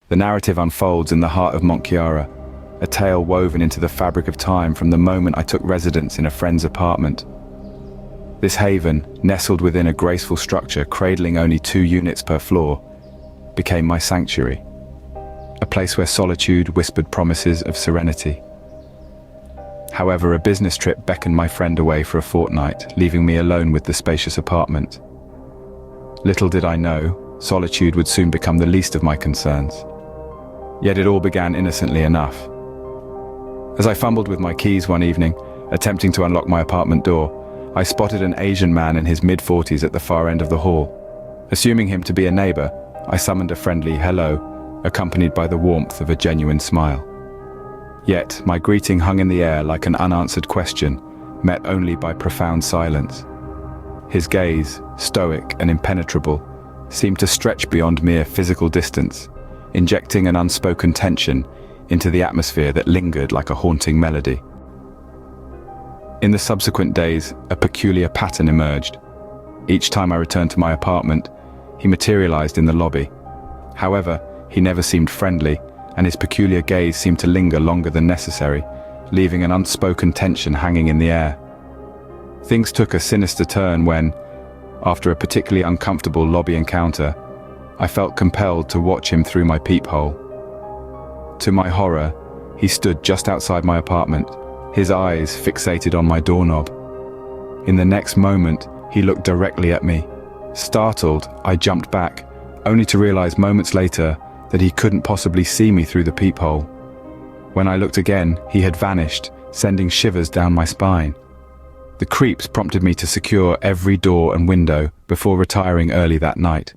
The narrative unfolds in the heart of Mont Kiara, a tale woven into the fabric of time from the moment I took residence in a friend's apartment. This haven, nestled within a graceful structure cradling only 2 units per floor, became my sanctuary, a place where solitude whispered promises of serenity. However, a business trip beckoned my friend away for a fortnight, leaving me alone with the spacious apartment. Little did I know, solitude would soon become the least of my concerns. Yet it all began innocently enough. As I fumbled with my keys one evening, attempting to unlock my apartment door, I spotted an Asian man in his mid-40s at the far end of the hall. Assuming him to be a neighbor, I summoned a friendly hello, accompanied by the warmth of a genuine smile. Yet, my greeting hung in the air like an unanswered question, met only by profound silence. His gaze, stoic and impenetrable, seemed to stretch beyond mere physical distance, injecting an unspoken tension into the atmosphere that lingered like a haunting melody. In the subsequent days, a peculiar pattern emerged. Each time I returned to my apartment, he materialized in the lobby. However, he never seemed friendly, and his peculiar gaze seemed to linger longer than necessary, leaving an unspoken tension hanging in the air. Things took a sinister turn when, after a particularly uncomfortable lobby encounter, I felt compelled to watch him through my peephole. To my horror, he stood just outside my apartment, his eyes fixated on my doorknob. In the next moment, he looked directly at me. Startled, I jumped back, only to realize moments later that he couldn't possibly see me through the peephole. When I looked again, he had vanished, sending shivers down my spine. The creeps prompted me to secure every door and window before retiring early that night.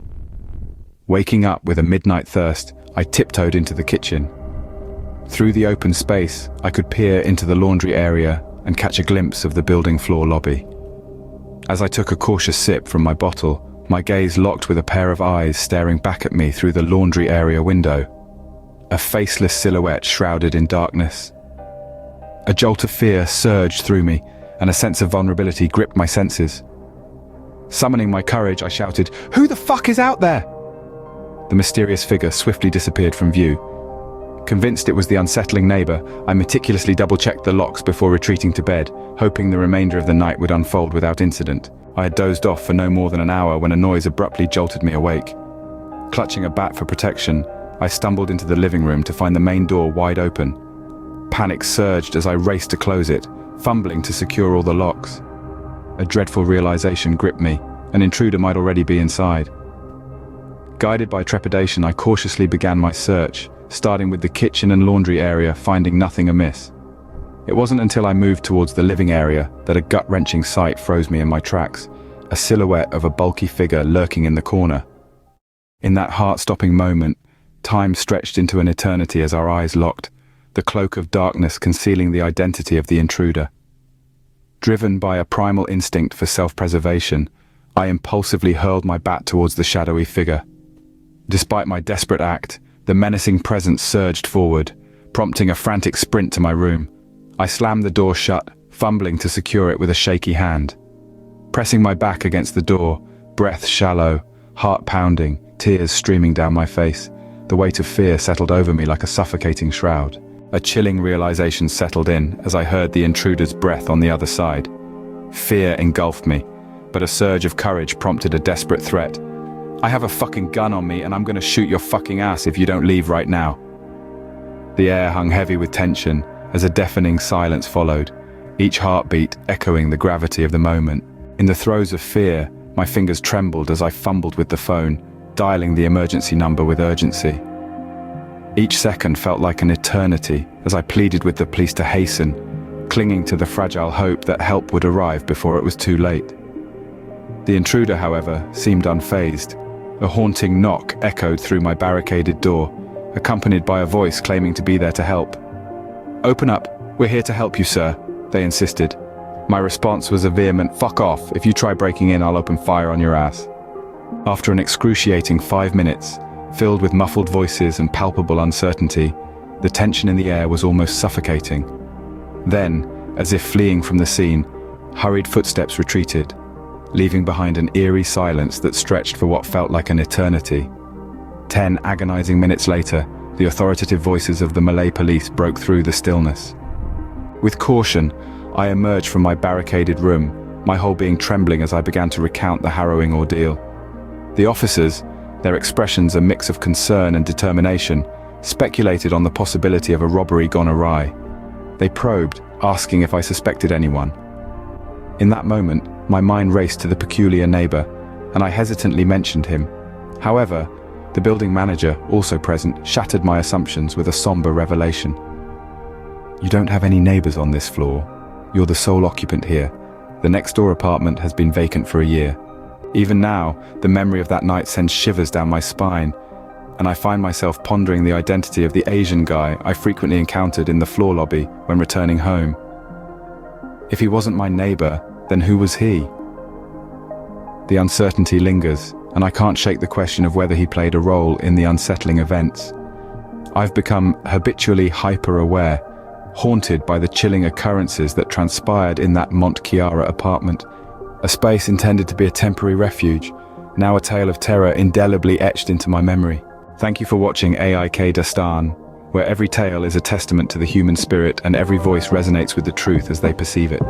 Waking up with a midnight thirst, I tiptoed into the kitchen. Through the open space, I could peer into the laundry area and catch a glimpse of the building floor lobby. As I took a cautious sip from my bottle, my gaze locked with a pair of eyes staring back at me through the laundry area window. A faceless silhouette shrouded in darkness. A jolt of fear surged through me, and a sense of vulnerability gripped my senses. Summoning my courage, I shouted, "Who the fuck is out there?" The mysterious figure swiftly disappeared from view. Convinced it was the unsettling neighbor, I meticulously double-checked the locks before retreating to bed, hoping the remainder of the night would unfold without incident. I had dozed off for no more than an hour when a noise abruptly jolted me awake. Clutching a bat for protection, I stumbled into the living room to find the main door wide open. Panic surged as I raced to close it, fumbling to secure all the locks. A dreadful realization gripped me. An intruder might already be inside. Guided by trepidation, I cautiously began my search, starting with the kitchen and laundry area, finding nothing amiss. It wasn't until I moved towards the living area that a gut-wrenching sight froze me in my tracks, a silhouette of a bulky figure lurking in the corner. In that heart-stopping moment, time stretched into an eternity as our eyes locked, the cloak of darkness concealing the identity of the intruder. Driven by a primal instinct for self-preservation, I impulsively hurled my bat towards the shadowy figure. Despite my desperate act, the menacing presence surged forward, prompting a frantic sprint to my room. I slammed the door shut, fumbling to secure it with a shaky hand. Pressing my back against the door, breath shallow, heart pounding, tears streaming down my face, the weight of fear settled over me like a suffocating shroud. A chilling realization settled in as I heard the intruder's breath on the other side. Fear engulfed me, but a surge of courage prompted a desperate threat. "I have a fucking gun on me and I'm gonna shoot your fucking ass if you don't leave right now." The air hung heavy with tension as a deafening silence followed, each heartbeat echoing the gravity of the moment. In the throes of fear, my fingers trembled as I fumbled with the phone, dialing the emergency number with urgency. Each second felt like an eternity as I pleaded with the police to hasten, clinging to the fragile hope that help would arrive before it was too late. The intruder, however, seemed unfazed. A haunting knock echoed through my barricaded door, accompanied by a voice claiming to be there to help. "Open up, we're here to help you, sir," they insisted. My response was a vehement, "Fuck off, if you try breaking in I'll open fire on your ass." After an excruciating 5 minutes, filled with muffled voices and palpable uncertainty, the tension in the air was almost suffocating. Then, as if fleeing from the scene, hurried footsteps retreated, leaving behind an eerie silence that stretched for what felt like an eternity. 10 agonizing minutes later, The authoritative voices of the Malay police broke through the stillness. With caution, I emerged from my barricaded room, my whole being trembling as I began to recount the harrowing ordeal. The officers, their expressions a mix of concern and determination, speculated on the possibility of a robbery gone awry. They probed, asking if I suspected anyone. In that moment, my mind raced to the peculiar neighbor, and I hesitantly mentioned him. However, the building manager, also present, shattered my assumptions with a somber revelation. "You don't have any neighbors on this floor. You're the sole occupant here. The next door apartment has been vacant for a year." Even now, the memory of that night sends shivers down my spine, and I find myself pondering the identity of the Asian guy I frequently encountered in the floor lobby when returning home. If he wasn't my neighbor, then who was he? The uncertainty lingers, and I can't shake the question of whether he played a role in the unsettling events. I've become habitually hyper-aware, haunted by the chilling occurrences that transpired in that Mont Kiara apartment, a space intended to be a temporary refuge, now a tale of terror indelibly etched into my memory. Thank you for watching AIK Dastan, where every tale is a testament to the human spirit and every voice resonates with the truth as they perceive it.